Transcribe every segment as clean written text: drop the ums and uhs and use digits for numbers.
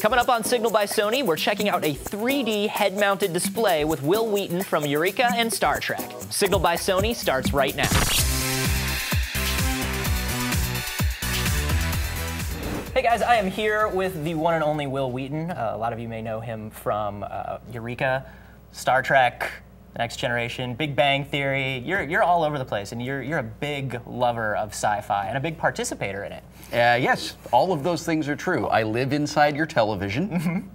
Coming up on Signal by Sony, we're checking out a 3D head-mounted display with Wil Wheaton from Eureka and Star Trek. Signal by Sony starts right now. Hey guys, I am here with the one and only Wil Wheaton. A lot of you may know him from Eureka, Star Trek, The Next Generation, Big Bang Theory. You're all over the place, and you're a big lover of sci-fi and a big participator in it. Yes, all of those things are true. I live inside your television,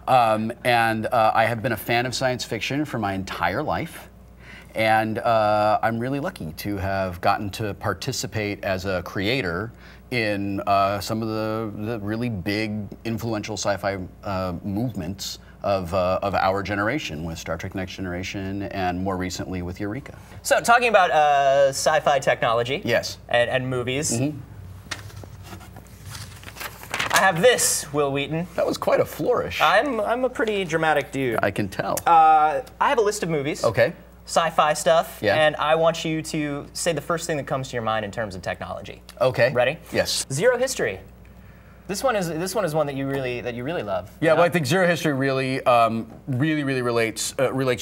and I have been a fan of science fiction for my entire life. And I'm really lucky to have gotten to participate as a creator in some of the really big, influential sci-fi movements of our generation, with Star Trek Next Generation and more recently with Eureka. So, talking about sci-fi technology, yes, and movies, I have this, Wil Wheaton. That was quite a flourish. I'm a pretty dramatic dude. I can tell. I have a list of movies. Okay. Sci-fi stuff, yeah. And I want you to say the first thing that comes to your mind in terms of technology. Okay. Ready? Yes. Zero History. This one is one that you really love. Yeah, well, I think Zero History really relates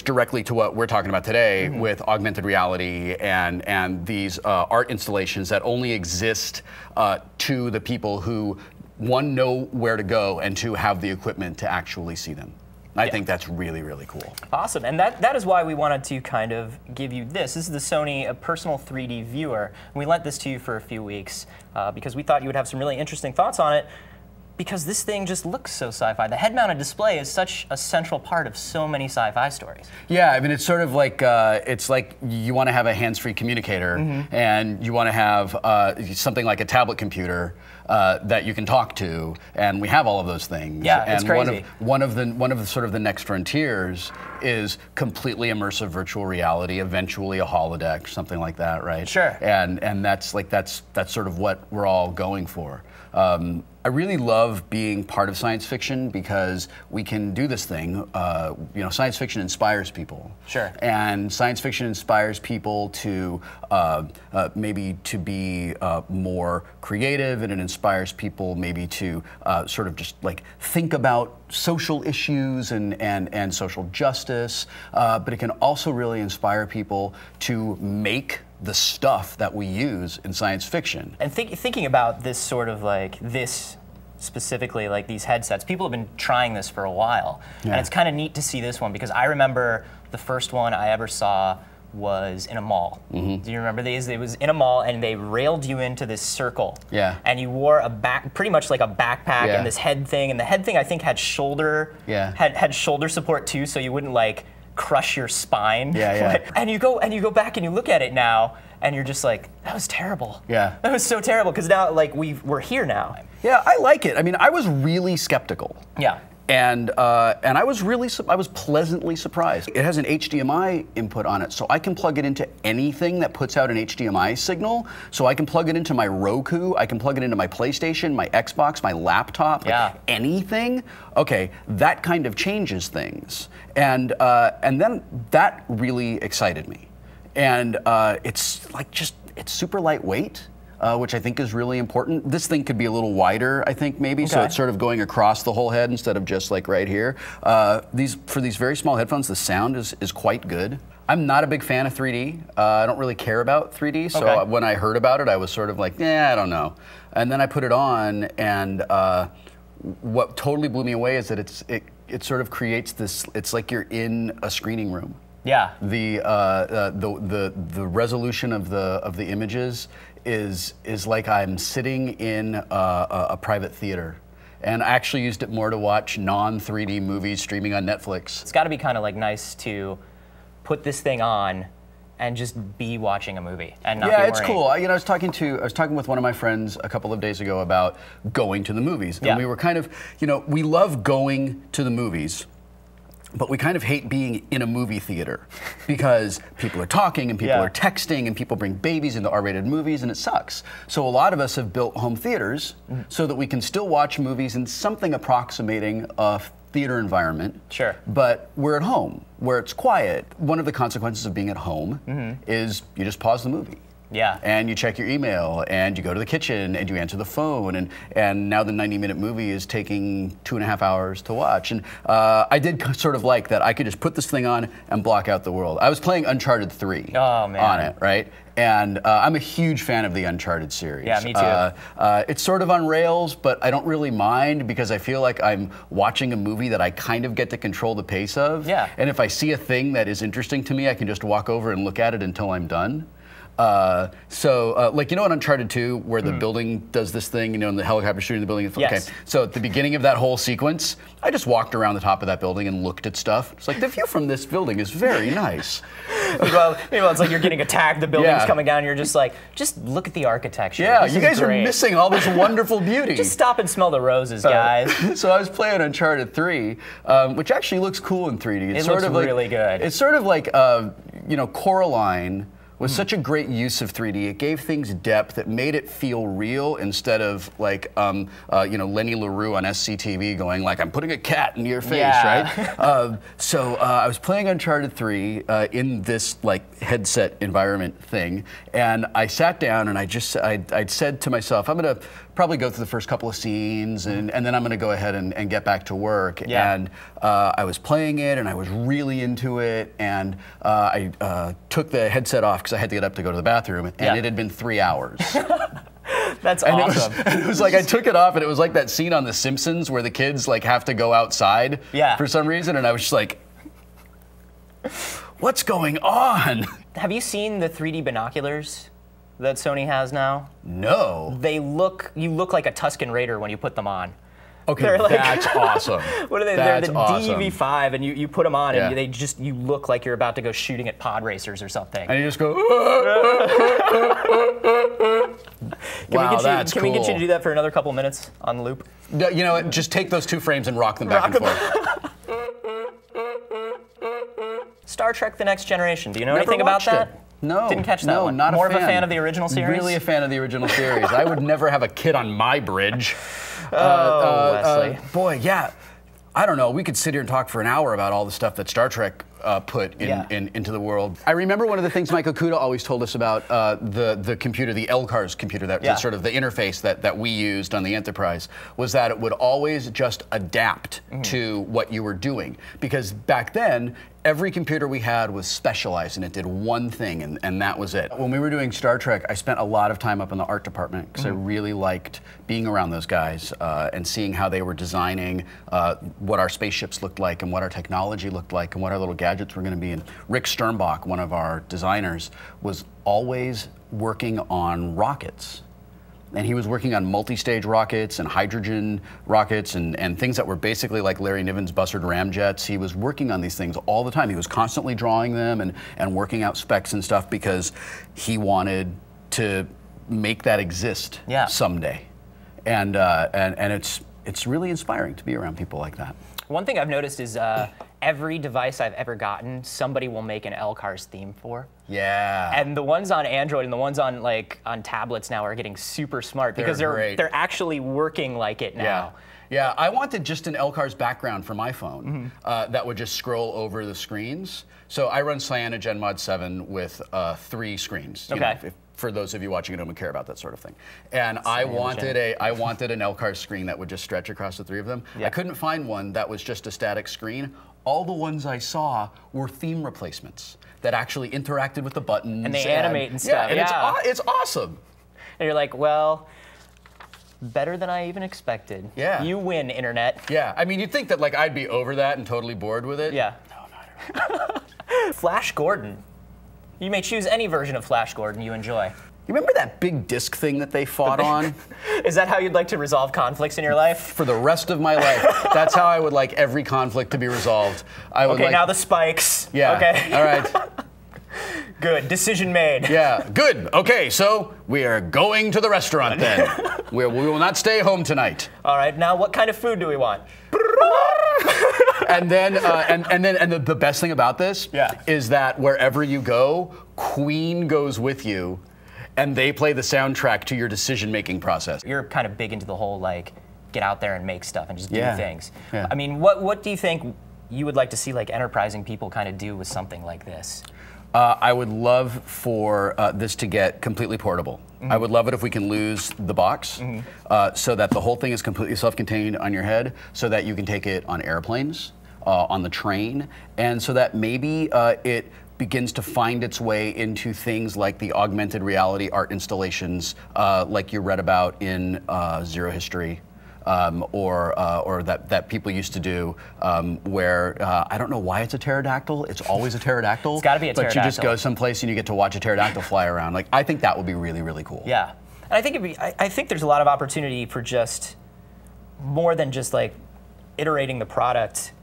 directly to what we're talking about today with augmented reality and these art installations that only exist to the people who, one, know where to go, and two, have the equipment to actually see them. I think that's really, really cool. Awesome, and that is why we wanted to kind of give you this. This is the Sony Personal 3D Viewer. And we lent this to you for a few weeks because we thought you would have some really interesting thoughts on it, because this thing just looks so sci-fi. The head-mounted display is such a central part of so many sci-fi stories. Yeah, I mean, it's sort of like, it's like you want to have a hands-free communicator, and you want to have something like a tablet computer that you can talk to, and we have all of those things. Yeah, and it's crazy. One of the sort of the next frontiers is completely immersive virtual reality, eventually a holodeck, something like that, right? Sure. And that's sort of what we're all going for. I really love being part of science fiction because we can do this thing. You know, science fiction inspires people. Sure. And science fiction inspires people to maybe to be more creative, and it inspires people maybe to sort of just like think about social issues and social justice. But it can also really inspire people to make the stuff that we use in science fiction. And thinking about this sort of like this specifically, like these headsets, people have been trying this for a while. Yeah. And it's kind of neat to see this one, because I remember the first one I ever saw was in a mall. Do you remember these? It was in a mall, and they railed you into this circle. Yeah. And you wore a pretty much like a backpack, and this head thing. And the head thing, I think, had shoulder had shoulder support too, so you wouldn't like crush your spine. Yeah. And you go back and you look at it now, and you're just like, that was terrible. Yeah. That was so terrible, because now like we're here now. Yeah, I like it. I mean, I was really skeptical. Yeah. And I was pleasantly surprised. It has an HDMI input on it, so I can plug it into anything that puts out an HDMI signal. So I can plug it into my Roku, I can plug it into my PlayStation, my Xbox, my laptop, like anything. Okay, that kind of changes things. And then that really excited me. And it's like it's super lightweight. Which I think is really important. This thing could be a little wider, I think, maybe, so it's sort of going across the whole head instead of just like right here. For these very small headphones, the sound is quite good. I'm not a big fan of 3D. I don't really care about 3D, so when I heard about it, I was sort of like, I don't know. And then I put it on, and what totally blew me away is that it sort of creates this, it's like you're in a screening room. Yeah. The resolution of the images is like I'm sitting in a private theater. And I actually used it more to watch non-3D movies streaming on Netflix. It's got to be kind of like nice to put this thing on and just be watching a movie and not be worrying. It's cool. You know, I was talking with one of my friends a couple of days ago about going to the movies, and we were kind of, you know, we love going to the movies, but we kind of hate being in a movie theater because people are talking and people are texting and people bring babies into R-rated movies, and it sucks. So a lot of us have built home theaters so that we can still watch movies in something approximating a theater environment. Sure. But we're at home, where it's quiet. One of the consequences of being at home is you just pause the movie. Yeah. And you check your email, and you go to the kitchen, and you answer the phone, and now the 90-minute movie is taking 2.5 hours to watch. And I did sort of like that I could just put this thing on and block out the world. I was playing Uncharted 3 on it, right? And I'm a huge fan of the Uncharted series. Yeah, me too. It's sort of on rails, but I don't really mind because I feel like I'm watching a movie that I kind of get to control the pace of. Yeah. And if I see a thing that is interesting to me, I can just walk over and look at it until I'm done. Like, you know in Uncharted 2, where the building does this thing, you know, and the helicopter shooting the building? Yes. Okay, so at the beginning of that whole sequence, I just walked around the top of that building and looked at stuff. It's like, the view from this building is very nice. Meanwhile, it's like you're getting attacked, the building's coming down, and you're just like, just look at the architecture. Yeah, you guys are missing all this wonderful beauty. Just stop and smell the roses, guys. So I was playing Uncharted 3, which actually looks cool in 3D. It looks really good. It's sort of like, you know, Coraline was such a great use of 3D. It gave things depth. It made it feel real instead of like, you know, Lenny LaRue on SCTV going like, I'm putting a cat in your face, right? So I was playing Uncharted 3 in this like headset environment thing, and I sat down and I'd said to myself, I'm gonna probably go through the first couple of scenes and then I'm gonna go ahead and get back to work. Yeah. And I was playing it and I was really into it, and I took the headset off because I had to get up to go to the bathroom, and it had been 3 hours. That's awesome. It was like I took it off, and it was like that scene on The Simpsons where the kids like have to go outside for some reason, and I was just like, what's going on? Have you seen the 3D binoculars that Sony has now? No. You look like a Tusken Raider when you put them on. Okay, like, that's awesome. What are they? That's They're the awesome. DV5, and you put them on, and you look like you're about to go shooting at pod racers or something. And you just go. Can we get you to do that for another couple minutes on the loop? No, you know what? Just take those 2 frames and rock them back and forth. Star Trek: The Next Generation. Do you know anything about that? No. Didn't catch that no, one. Not More a fan. of a fan of the original series? Really a fan of the original series. I would never have a kid on my bridge. Wesley. Boy, yeah. I don't know. We could sit here and talk for an hour about all the stuff that Star Trek put into the world. I remember one of the things Michael Kuda always told us about the computer, the LCARS computer, that's sort of the interface that we used on the Enterprise, was that it would always just adapt to what you were doing. Because back then, every computer we had was specialized and it did one thing, and that was it. When we were doing Star Trek, I spent a lot of time up in the art department because I really liked being around those guys and seeing how they were designing what our spaceships looked like and what our technology looked like and what our little gadgets were going to be. And Rick Sternbach, one of our designers, was always working on rockets. And he was working on multi-stage rockets and hydrogen rockets and things that were basically like Larry Niven's Bussard ramjets. He was working on these things all the time. He was constantly drawing them and working out specs and stuff because he wanted to make that exist someday. And it's really inspiring to be around people like that. One thing I've noticed is every device I've ever gotten, somebody will make an LCARS theme for. Yeah. And the ones on Android and the ones on on tablets now are getting super smart because they're actually working like it now. Yeah, I wanted just an LCARS background for my phone that would just scroll over the screens. So I run Cyanogen Mod 7 with 3 screens. You know, for those of you watching at home who care about that sort of thing. And I wanted an LCARS screen that would just stretch across the 3 of them. I couldn't find one that was just a static screen. All the ones I saw were theme replacements that actually interacted with the buttons. And they animate and stuff. Yeah, and it's awesome. And you're like, well, better than I even expected. Yeah. You win, Internet. Yeah, I mean, you'd think that like I'd be over that and totally bored with it. Yeah. No, not at all. Flash Gordon. You may choose any version of Flash Gordon you enjoy. You remember that big disc thing that they fought on? Is that how you'd like to resolve conflicts in your life? For the rest of my life. That's how I would like every conflict to be resolved. Okay, now the spikes. Yeah. Okay. All right. Good. Decision made. Yeah. Good. Okay, so we are going to the restaurant then. We will not stay home tonight. All right. Now, what kind of food do we want? And then the best thing about this is that wherever you go, Queen goes with you, and they play the soundtrack to your decision-making process. You're kind of big into the whole like get out there and make stuff and just do things. Yeah. I mean, what do you think you would like to see like enterprising people kind of do with something like this? I would love for this to get completely portable. I would love it if we can lose the box so that the whole thing is completely self-contained on your head, so that you can take it on airplanes, on the train, and so that maybe it begins to find its way into things like the augmented reality art installations like you read about in Zero History. Or that people used to do, where I don't know why it's a pterodactyl. It's always a pterodactyl. It's got to be a pterodactyl. But you just go someplace and you get to watch a pterodactyl fly around. Like, I think that would be really, really cool. Yeah, and I think I think there's a lot of opportunity for just more than just like iterating the product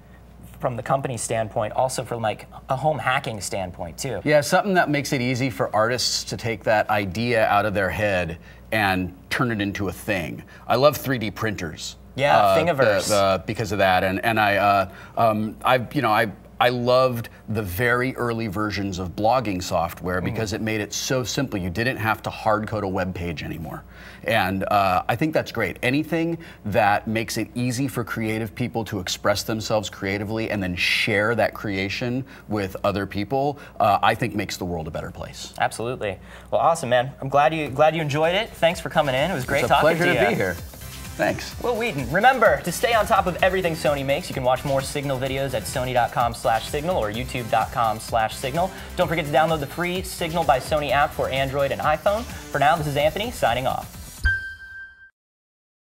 from the company standpoint, also from like a home hacking standpoint too. Yeah, something that makes it easy for artists to take that idea out of their head and turn it into a thing. I love 3D printers. Yeah, Thingiverse. Because of that, and I loved the very early versions of blogging software because it made it so simple. You didn't have to hard code a web page anymore. And I think that's great. Anything that makes it easy for creative people to express themselves creatively and then share that creation with other people, I think makes the world a better place. Absolutely. Well, awesome, man. I'm glad you enjoyed it. Thanks for coming in. It was great talking to you. It's a pleasure to be here. Thanks. Wil Wheaton. Remember, to stay on top of everything Sony makes, you can watch more Signal videos at sony.com/signal or youtube.com/signal. Don't forget to download the free Signal by Sony app for Android and iPhone. For now, this is Anthony, signing off.